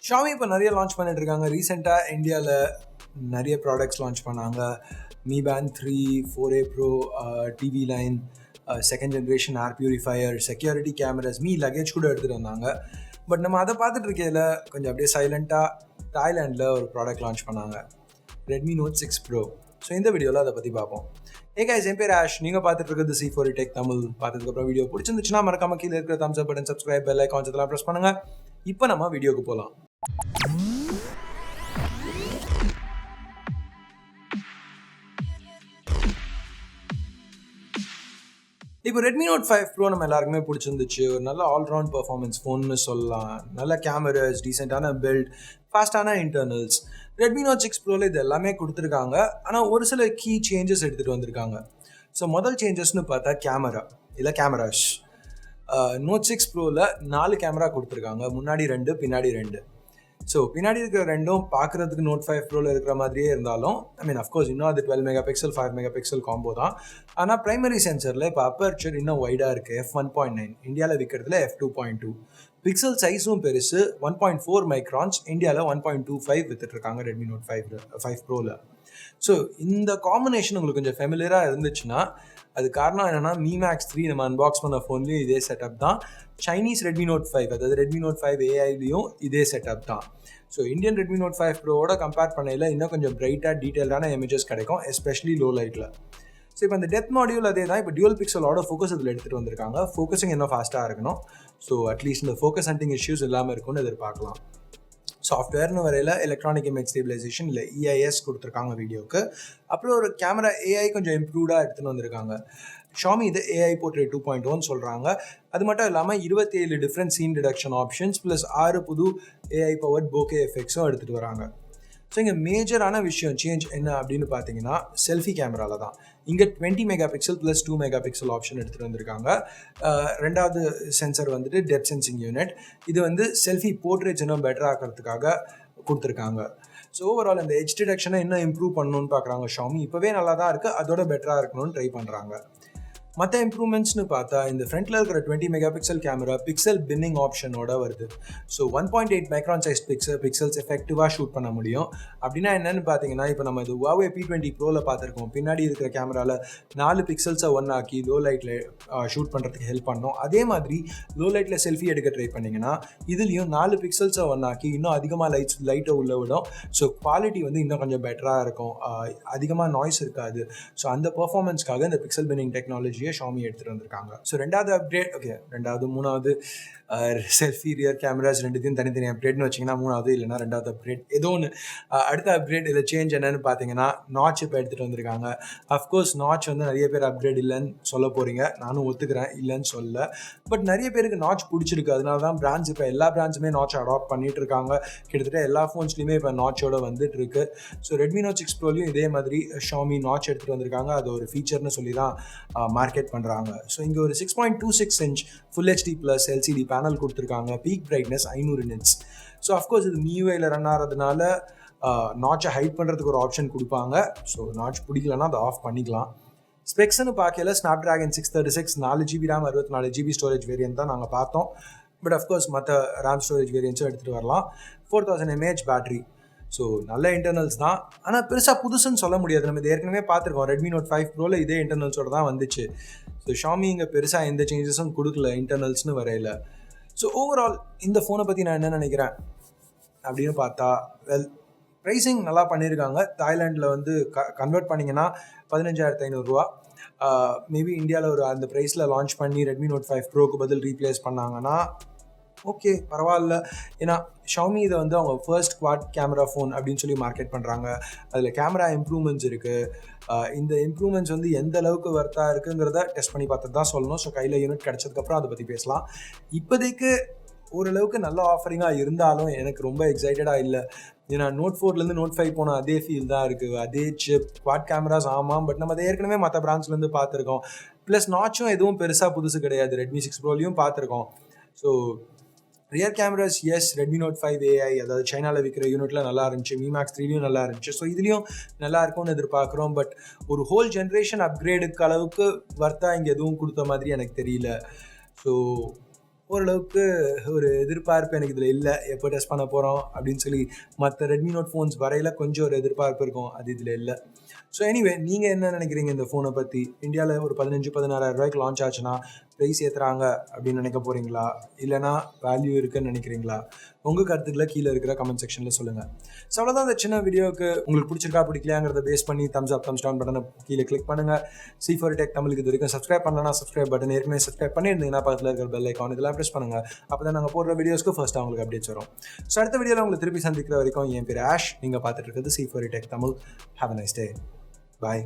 Xiaomi இப்போ நிறைய launch பண்ணிட்டு இருக்காங்க. ரீசெண்டாக இந்தியாவில் நிறைய ப்ராடக்ட்ஸ் லான்ச் பண்ணாங்க. Mi Band 3, 4A Pro, TV line, second generation air purifier, security cameras, luggage கூட எடுத்துகிட்டு வந்தாங்க. பட் நம்ம அதை பார்த்துட்டு இருக்கையில் கொஞ்சம் அப்படியே சைலண்ட்டாக தாய்லாண்டில் ஒரு ப்ராடக்ட் லான்ச் பண்ணாங்க, Redmi Note 6 Pro. ஸோ இந்த வீடியோவில் அதை பற்றி பார்ப்போம். guys, என் பேர் ஆஷ். நீங்கள் பார்த்துட்டு இருக்கிறது C4 Tech தமிழ். பார்த்ததுக்கப்புறம் வீடியோ பிடிச்சிருந்துச்சுன்னா மறக்காம கீழே இருக்கிற thumbs up button, subscribe bell icons இதெல்லாம் ப்ரெஸ் பண்ணுங்கள். இப்போ நம்ம வீடியோக்கு போகலாம். இப்போ Redmi Note 5 Pro நம்ம எல்லாருக்குமே பிடிச்சிருந்துச்சு. ஒரு நல்ல ஆல்ரவுண்ட் பர்ஃபார்மன்ஸ் ஃபோன்னு சொல்லலாம். நல்ல கேமராஸ், டீசெண்டான பில்ட், ஃபாஸ்டான இன்டர்னல்ஸ். Redmi Note 6 Proவில் இது எல்லாமே கொடுத்துருக்காங்க. ஆனால் ஒரு சில கீ சேஞ்சஸ் எடுத்துகிட்டு வந்திருக்காங்க. ஸோ முதல் சேஞ்சஸ்னு பார்த்தா கேமராஸ். Note 6 Proவில் 4 கேமரா கொடுத்துருக்காங்க. முன்னாடி 2, பின்னாடி 2. ஸோ பின்னாடி இருக்கிற ரெண்டும் பார்க்குறதுக்கு Note 5 Proவில் இருக்கிற மாதிரியே இருந்தாலும், அஃப்கோர்ஸ் இன்னும் அது 12 MP, 5 MP காம்போ தான். ஆனால் ப்ரைமரி சென்சரில் இப்போ அப்பர்ச்சர் இன்னும் வைடாக இருக்குது. f1.9, இந்தியாவில் விற்கிறதுல f2.2. பிக்சல் சைஸும் பெருசு, 1.4 மைக்ரான்ஸ், இந்தியாவில் 1.25 விற்றுட்ருக்காங்க Redmi Note 5 Proவில். ஸோ இந்த காம்பினேஷன் உங்களுக்கு கொஞ்சம் ஃபெமிலியராக இருந்துச்சுன்னா அது காரணம் என்னென்னா Mi Max 3 நம்ம அன்பாக்ஸ் பண்ண ஃபோன்லேயும் இதே செட்டப் தான். சைனீஸ் Redmi Note 5, அதாவது Redmi Note 5 AI-லையும் இதே செட்டப் தான். ஸோ இந்தியன் Redmi Note 5 Pro-வோட கம்பேர் பண்ணையில் இன்னும் கொஞ்சம் பிரைட்டாக டீட்டெயில்டான இமேஜஸ் கிடைக்கும், எஸ்பெஷலி லோ லைட்டில். ஸோ இப்போ இந்த டெப்த் மாடியூல் அதே தான். இப்போ டியூல் பிக்சலோட ஃபோக்கஸ் இதில் எடுத்துகிட்டு வந்திருக்காங்க. ஃபோக்கஸிங் இன்னும் ஃபாஸ்ட்டாக இருக்கணும். ஸோ அட்லீஸ்ட் இந்த ஃபோக்கஸ் ஹண்டிங் இஷ்யூஸ் இல்லாமல் இருக்கும்னு எதிர்பார்க்கலாம். சாஃப்ட்வேர்னு வரையில் எலக்ட்ரானிக் இமேஜ் ஸ்டேபிளைசேஷன் இல்லை EIS கொடுத்துருக்காங்க வீடியோக்கு. அப்புறம் ஒரு கேமரா AI கொஞ்சம் இம்ப்ரூவ்டாக எடுத்துகிட்டு வந்திருக்காங்க. Xiaomi இது AI Portrait 2.1 சொல்கிறாங்க. அது மட்டும் இல்லாமல் 27 different scene detection options plus 6 புது AI பவர்ட் bokeh எஃபெக்ட்ஸும் எடுத்துகிட்டு வராங்க. ஸோ இங்கே மேஜரான விஷயம் சேஞ்ச் என்ன அப்படின்னு பார்த்தீங்கன்னா செல்ஃபி கேமராவில் தான். இங்கே 20 MP ப்ளஸ் 2 MP ஆப்ஷன் எடுத்துகிட்டு வந்திருக்காங்க. ரெண்டாவது சென்சர் வந்துட்டு டெப்த் சென்சிங் யூனிட். இது வந்து செல்ஃபி போர்ட்ரேட்ஸ் இன்னும் பெட்டர் ஆக்கிறதுக்காக கொடுத்துருக்காங்க. ஸோ ஓவரால் இந்த எட்ஜ் டிடெக்ஷனை இன்னும் இம்ப்ரூவ் பண்ணணும்னு பார்க்குறாங்க Xiaomi. இப்போவே நல்லா தான் இருக்குது, அதோட பெட்டராக இருக்கணும்னு ட்ரை பண்ணுறாங்க. மற்ற இம்ப்ரூவ்மெண்ட்ஸ்னு பார்த்தா இந்த ஃப்ரண்ட்டில் இருக்கிற 20 MP கேமரா பிக்சல் பின்னிங் ஆப்ஷனோட வருது. ஸோ 1.8 மைக்ரான் சைஸ் பிக்சல்ஸ் எஃபெக்டிவாக ஷூட் பண்ண முடியும். அப்படின்னா என்னென்னு பார்த்தீங்கன்னா, இப்போ நம்ம இது Huawei P20 Proவில் பார்த்துருக்கோம். பின்னாடி இருக்கிற கேமராவில் 4 பிக்சல்ஸை ஒன்னாக்கி லோ லைட்டில் ஷூட் பண்ணுறதுக்கு ஹெல்ப் பண்ணோம். அதே மாதிரி லோ லைட்டில் செல்ஃபி எடுக்க ட்ரை பண்ணிங்கன்னா இதுலேயும் 4 பிக்சல்ஸை ஒன்னாக்கி இன்னும் அதிகமாக லைட்டை உள்ள விடும். ஸோ குவாலிட்டி வந்து இன்னும் கொஞ்சம் பெட்டராக இருக்கும், அதிகமாக நாய்ஸ் இருக்காது. ஸோ அந்த பர்ஃபார்மன்ஸ்க்காக இந்த பிக்சல் பின்னிங் டெக்னாலஜி Xiaomi எடுத்துட்டு வந்திருக்காங்க. ஸோ மூணாவது செல்ஃபி ரியர் கேமராஸ் ரெண்டுத்தையும் தனித்தனி அப்கிரேட்னு வச்சிங்கன்னா மூணாவது, இல்லைனா ரெண்டாவது அப்கிரேட் ஏதோ ஒன்று. அடுத்த அப்கிரேட் இதில் சேஞ்ச் என்னன்னு பார்த்தீங்கன்னா நாட்ச் இப்போ எடுத்துகிட்டு வந்திருக்காங்க. அஃப்கோர்ஸ் நாட்ச் வந்து நிறைய பேர் அப்கிரேட் இல்லைன்னு சொல்ல போகிறீங்க, நானும் ஒத்துக்கிறேன், இல்லைன்னு சொல்ல. பட் நிறைய பேருக்கு நாட்ச் பிடிச்சிருக்கு. அதனால தான் பிராண்ட்ஸ் இப்போ எல்லா பிராண்ட்ஸுமே நாட்ச் அடாப்ட் பண்ணிட்டு இருக்காங்க. கிட்டத்தட்ட எல்லா ஃபோன்ஸ்லையுமே இப்போ நாட்சோட வந்துட்டு இருக்கு. ஸோ Redmi Note 6 Proலையும் இதே மாதிரி Xiaomi நாட்ச் எடுத்துகிட்டு வந்திருக்காங்க. அது ஒரு ஃபீச்சர்னு சொல்லி தான் மார்க்கெட் பண்ணுறாங்க. ஸோ இங்கே ஒரு 6.26 inch Full HD plus LCD panel கொடுத்துருக்காங்க. Peak brightness 500 nits. So of course இது MIUIயில் ரன் ஆகிறதுனால நாட்சை ஹைட் பண்ணுறதுக்கு ஒரு ஆப்ஷன் கொடுப்பாங்க. ஸோ நாட்ச் பிடிக்கலன்னா அதை ஆஃப் பண்ணிக்கலாம். ஸ்பெக்ஸ்னு பார்க்கல Snapdragon 636, 4GB RAM, 64GB storage variant தான் நாங்கள் பார்த்தோம். பட் அஃப்கோர்ஸ் மற்ற ரேம் ஸ்டோரேஜ் வேரியன்ட்ஸும் எடுத்துகிட்டு வரலாம். 4000 mAh பேட்டரி. ஸோ நல்ல இன்டர்னல்ஸ் தான், ஆனால் பெருசாக புதுசுன்னு சொல்ல முடியாது. நம்ம இது ஏற்கனவே பார்த்துருக்கோம். Redmi Note 5 Proவில் இதே இன்டர்னல்ஸோட தான் வந்துச்சு. ஸோ Xiaomi இங்கே பெருசாக எந்த சேஞ்சஸும் கொடுக்கல இன்டர்னல்ஸ்னு வரையில். ஸோ ஓவரால் இந்த ஃபோனை பற்றி நான் என்ன நினைக்கிறேன் அப்படின்னு பார்த்தா, ப்ரைஸிங் நல்லா பண்ணியிருக்காங்க. தாய்லாண்டில் வந்து கன்வெர்ட் பண்ணிங்கன்னா 15,500 மேபி இந்தியாவில் ஒரு அந்த ப்ரைஸில் லான்ச் பண்ணி Redmi Note 5 Proக்கு பதில் ரீப்ளேஸ் பண்ணாங்கன்னா ஓகே, பரவாயில்ல. ஏன்னா Xiaomi இதை வந்து அவங்க ஃபர்ஸ்ட் குவாட் கேமரா ஃபோன் அப்படின்னு சொல்லி மார்க்கெட் பண்ணுறாங்க. அதில் கேமரா இம்ப்ரூவ்மெண்ட்ஸ் இருக்குது. இந்த இம்ப்ரூவ்மெண்ட்ஸ் வந்து எந்த அளவுக்கு வர்த்தாக இருக்குங்கிறத டெஸ்ட் பண்ணி பார்த்துட்டு தான் சொல்லணும். ஸோ கையில் யூனிட் கிடச்சதுக்கப்புறம் அதை பற்றி பேசலாம். இப்போதைக்கு ஓரளவுக்கு நல்ல ஆஃபரிங்காக இருந்தாலும் எனக்கு ரொம்ப எக்ஸைட்டடாக இல்லை. ஏன்னா Note 4லேருந்து Note 5 போனால் அதே ஃபீல் தான் இருக்குது, அதே சிப், குவாட் கேமராஸ். ஆமாம், பட் நம்ம அதை ஏற்கனவே மற்ற பிராண்ட்ஸ்லேருந்து பார்த்துருக்கோம். ப்ளஸ் நாட்சும் எதுவும் பெருசாக புதுசு கிடையாது. Redmi 6 Proலையும் பார்த்துருக்கோம். So rear cameras as Redmi Note 5 AI, அதாவது சைனாவில் விற்கிற யூனிட்டில் நல்லா இருந்துச்சு. Mi Max 3லையும் நல்லா இருந்துச்சு. ஸோ இதுலேயும் நல்லா இருக்கும்னு எதிர்பார்க்குறோம். பட் ஒரு ஹோல் ஜென்ரேஷன் அப்கிரேடுக்கு அளவுக்கு வர்த்தா இங்கே எதுவும் கொடுத்த மாதிரி எனக்கு தெரியல. ஸோ ஓரளவுக்கு ஒரு எதிர்பார்ப்பு எனக்கு இதில் இல்லை, எப்போ டெஸ்ட் பண்ண போகிறோம் அப்படின்னு சொல்லி. மற்ற ரெட்மி நோட் ஃபோன்ஸ் வரையில் கொஞ்சம் ஒரு எதிர்பார்ப்பு இருக்கும், அது இதில் இல்லை. ஸோ எனிவே, நீங்கள் என்ன நினைக்கிறீங்க இந்த ஃபோனை பற்றி? இந்தியாவில் ஒரு 15-16 ரூபாய்க்கு லான்ச் ஆச்சுன்னா ப்ரைஸ் ஏற்றுறாங்க அப்படின்னு நினைக்க போகிறீங்களா, இல்லைனா வேல்யூ இருக்குன்னு நினைக்கிறீங்களா? உங்கள் கருத்துக்களை கீழே இருக்கிற கமெண்ட் செக்ஷனில் சொல்லுங்கள். ஸோ அவ்வளோதான் இந்த சின்ன வீடியோவுக்கு. உங்களுக்கு பிடிச்சிருக்கா பிடிக்கலையாங்கிறத பேஸ் பண்ணி தம்ஸ் அப் தம்ஸ் டவுன் பட்டனை கீழே கிளிக் பண்ணுங்கள். C4 Tech தமிழுக்கு இது வரைக்கும் சப்ஸ்கிரைப் பண்ணலன்னா சப்ஸ்கிரைப் பட்டன் ஏற்கனவே சப்ஸ்கிரைப் பண்ணியிருந்தீங்கன்னா பக்கத்தில் இருக்கிற பெல் ஐக்கான் இதெல்லாம் ப்ரெஸ் பண்ணுங்கள். அப்போ தான் நாங்கள் போடுற வீடியோஸ்க்கு ஃபர்ஸ்ட் அவங்களுக்கு அப்டேட்ஸ் வரும். ஸோ அடுத்த வீடியோவில் உங்களை திருப்பி சந்திக்கிற வரைக்கும் என் பேர் ஆஷ். நீங்கள் பார்த்துட்டு இருக்கிறது C4 Tech Tamil. Have a nice day. Bye.